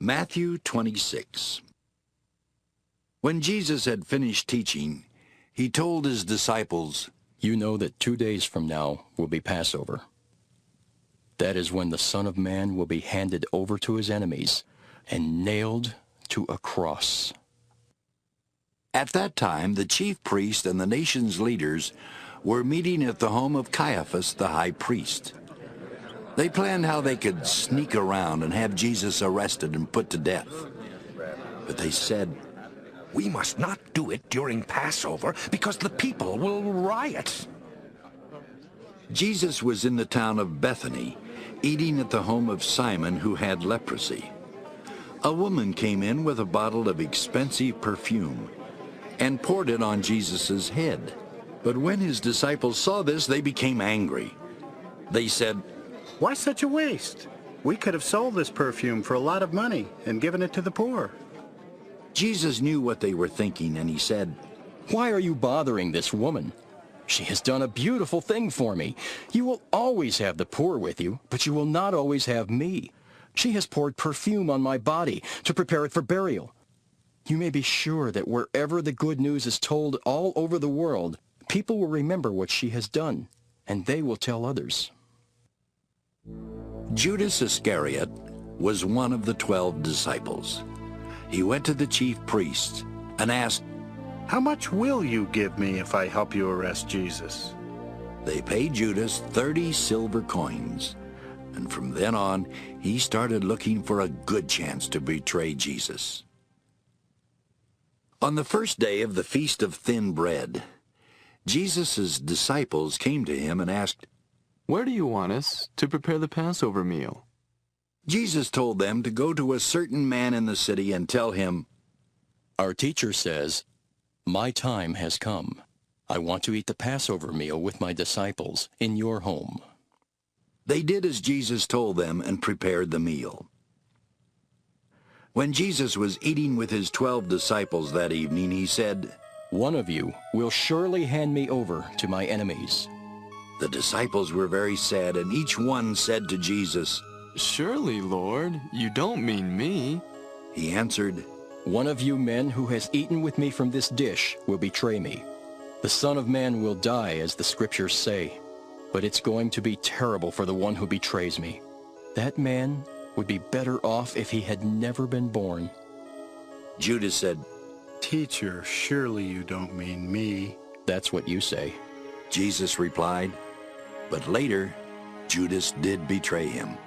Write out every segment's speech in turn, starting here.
Matthew 26. When Jesus had finished teaching, he told his disciples, You know that 2 days from now will be Passover. That is when the Son of Man will be handed over to his enemies and nailed to a cross. At that time, the chief priest and the nation's leaders were meeting at the home of Caiaphas the high priest. They planned how they could sneak around and have Jesus arrested and put to death. But they said, We must not do it during Passover because the people will riot. Jesus was in the town of Bethany, eating at the home of Simon, who had leprosy. A woman came in with a bottle of expensive perfume and poured it on Jesus' head. But when his disciples saw this, they became angry. They said, Why such a waste? We could have sold this perfume for a lot of money and given it to the poor. Jesus knew what they were thinking, and he said, Why are you bothering this woman? She has done a beautiful thing for me. You will always have the poor with you, but you will not always have me. She has poured perfume on my body to prepare it for burial. You may be sure that wherever the good news is told all over the world, people will remember what she has done, and they will tell others. Judas Iscariot was one of the 12 disciples. He went to the chief priests and asked, How much will you give me if I help you arrest Jesus? They paid Judas 30 silver coins, and from then on, he started looking for a good chance to betray Jesus. On the first day of the Feast of Thin Bread, Jesus' disciples came to him and asked, Where do you want us to prepare the Passover meal? Jesus told them to go to a certain man in the city and tell him, Our teacher says, My time has come. I want to eat the Passover meal with my disciples in your home. They did as Jesus told them and prepared the meal. When Jesus was eating with his 12 disciples that evening, he said, One of you will surely hand me over to my enemies. The disciples were very sad, and each one said to Jesus, Surely, Lord, you don't mean me. He answered, One of you men who has eaten with me from this dish will betray me. The Son of Man will die, as the Scriptures say, but it's going to be terrible for the one who betrays me. That man would be better off if he had never been born. Judas said, Teacher, surely you don't mean me. That's what you say. Jesus replied, but later Judas did betray him.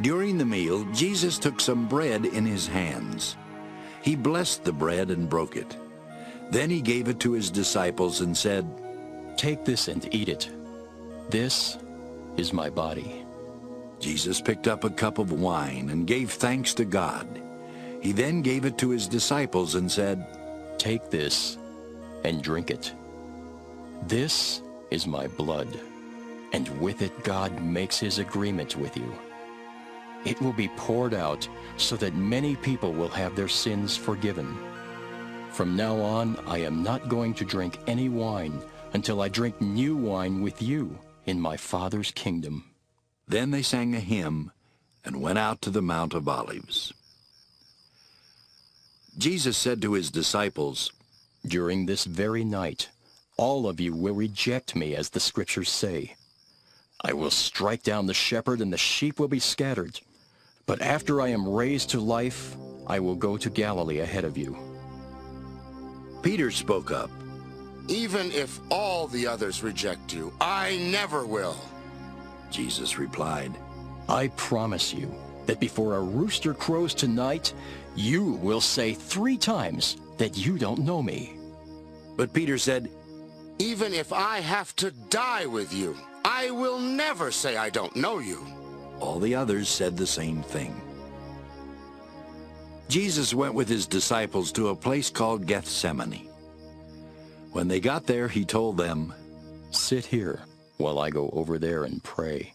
During the meal, Jesus took some bread in his hands. He blessed the bread and broke it. Then he gave it to his disciples and said, Take this and eat it. This is my body. Jesus picked up a cup of wine and gave thanks to God. He then gave it to his disciples and said, Take this and drink it. This is my blood, and with it God makes his agreement with you. It will be poured out so that many people will have their sins forgiven. From now on, I am not going to drink any wine until I drink new wine with you in my Father's kingdom. Then they sang a hymn and went out to the Mount of Olives. Jesus said to his disciples, During this very night, all of you will reject me, as the Scriptures say. I will strike down the shepherd, and the sheep will be scattered. But after I am raised to life, I will go to Galilee ahead of you. Peter spoke up. Even if all the others reject you, I never will. Jesus replied, I promise you that before a rooster crows tonight, you will say 3 times that you don't know me. But Peter said, Even if I have to die with you, I will never say I don't know you. All the others said the same thing. Jesus went with his disciples to a place called Gethsemane. When they got there, he told them, Sit here while I go over there and pray.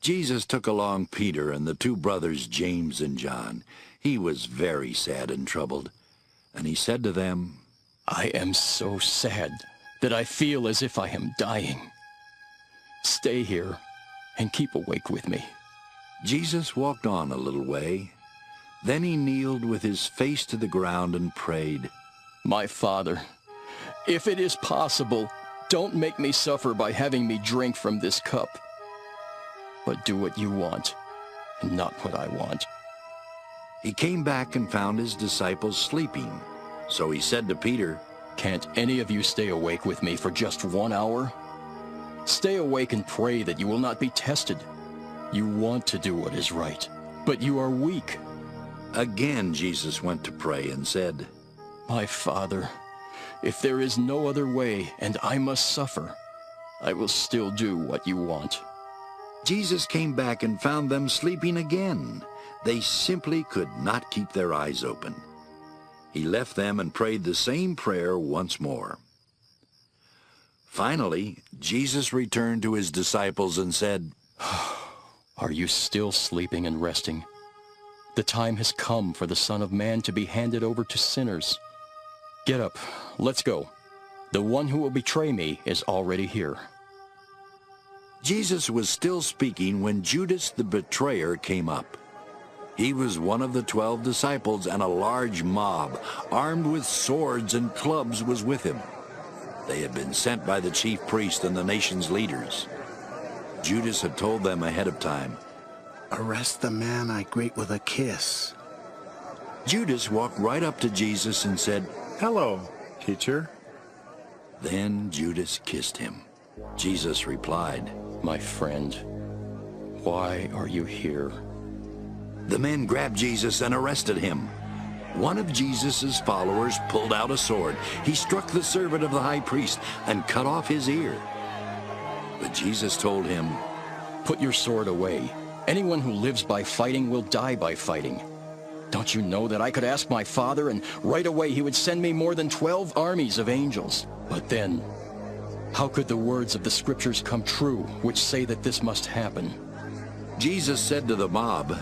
Jesus took along Peter and the 2 brothers James and John. He was very sad and troubled, and he said to them, I am so sad that I feel as if I am dying. Stay here and keep awake with me. Jesus walked on a little way. Then he kneeled with his face to the ground and prayed, My Father, if it is possible, don't make me suffer by having me drink from this cup. But do what you want, and not what I want. He came back and found his disciples sleeping. So he said to Peter, Can't any of you stay awake with me for just 1 hour? Stay awake and pray that you will not be tested. You want to do what is right, but you are weak. Again Jesus went to pray and said, My Father, if there is no other way and I must suffer, I will still do what you want. Jesus came back and found them sleeping again. They simply could not keep their eyes open. He left them and prayed the same prayer once more. Finally, Jesus returned to his disciples and said, Are you still sleeping and resting? The time has come for the Son of Man to be handed over to sinners. Get up, let's go. The one who will betray me is already here. Jesus was still speaking when Judas the betrayer came up. He was one of the 12 disciples, and a large mob, armed with swords and clubs, was with him. They had been sent by the chief priest and the nation's leaders. Judas had told them ahead of time, Arrest the man I greet with a kiss. Judas walked right up to Jesus and said, Hello, teacher. Then Judas kissed him. Jesus replied, My friend, why are you here? The men grabbed Jesus and arrested him. One of Jesus' followers pulled out a sword. He struck the servant of the high priest and cut off his ear. But Jesus told him, Put your sword away. Anyone who lives by fighting will die by fighting. Don't you know that I could ask my Father, and right away he would send me more than 12 armies of angels? But then, how could the words of the Scriptures come true, which say that this must happen? Jesus said to the mob,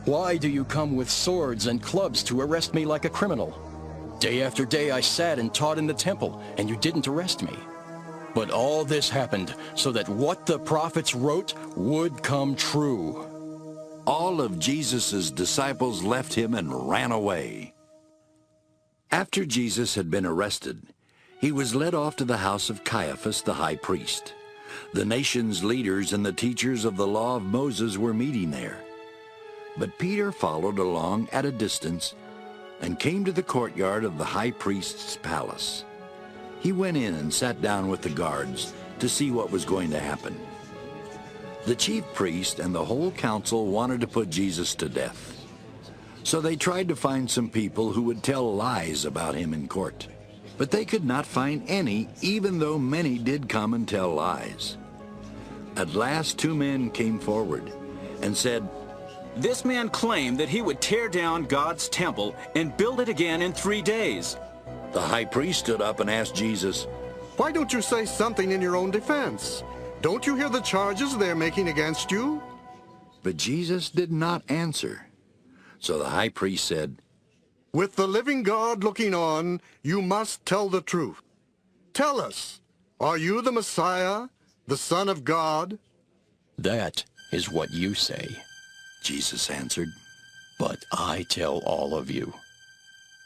Why do you come with swords and clubs to arrest me like a criminal? Day after day I sat and taught in the temple, and you didn't arrest me. But all this happened so that what the prophets wrote would come true. All of Jesus' disciples left him and ran away. After Jesus had been arrested, he was led off to the house of Caiaphas the high priest. The nation's leaders and the teachers of the law of Moses were meeting there. But Peter followed along at a distance and came to the courtyard of the high priest's palace. He went in and sat down with the guards to see what was going to happen. The chief priest and the whole council wanted to put Jesus to death. So they tried to find some people who would tell lies about him in court. But they could not find any, even though many did come and tell lies. At last 2 men came forward and said, This man claimed that he would tear down God's temple and build it again in 3 days. The high priest stood up and asked Jesus, Why don't you say something in your own defense? Don't you hear the charges they're making against you? But Jesus did not answer. So the high priest said, With the living God looking on, you must tell the truth. Tell us, are you the Messiah, the Son of God? That is what you say. Jesus answered, But I tell all of you,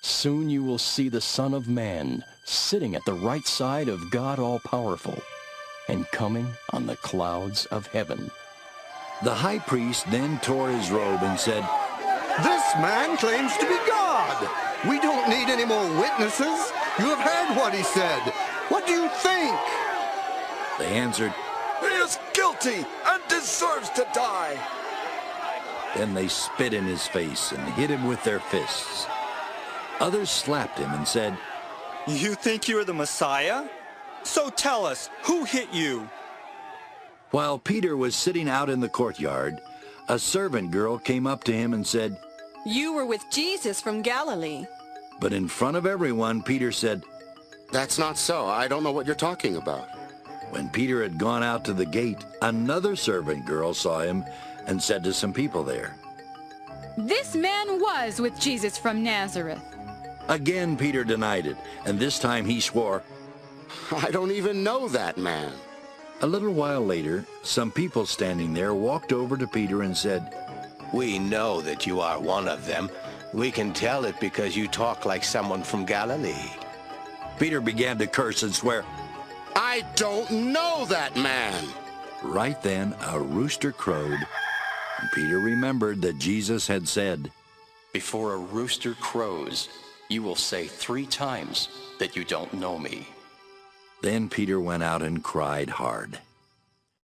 soon you will see the Son of Man sitting at the right side of God All-Powerful and coming on the clouds of heaven. The high priest then tore his robe and said, This man claims to be God. We don't need any more witnesses. You have heard what he said. What do you think? They answered, He is guilty and deserves to die. Then they spit in his face and hit him with their fists. Others slapped him and said, You think you're the Messiah? So tell us, who hit you? While Peter was sitting out in the courtyard, a servant girl came up to him and said, You were with Jesus from Galilee. But in front of everyone, Peter said, That's not so. I don't know what you're talking about. When Peter had gone out to the gate, another servant girl saw him and said to some people there, This man was with Jesus from Nazareth. Again Peter denied it, and this time he swore, I don't even know that man. A little while later, some people standing there walked over to Peter and said, We know that you are one of them. We can tell it because you talk like someone from Galilee. Peter began to curse and swear. I don't know that man. Right then, a rooster crowed, and Peter remembered that Jesus had said, Before a rooster crows, you will say 3 times that you don't know me. Then Peter went out and cried hard.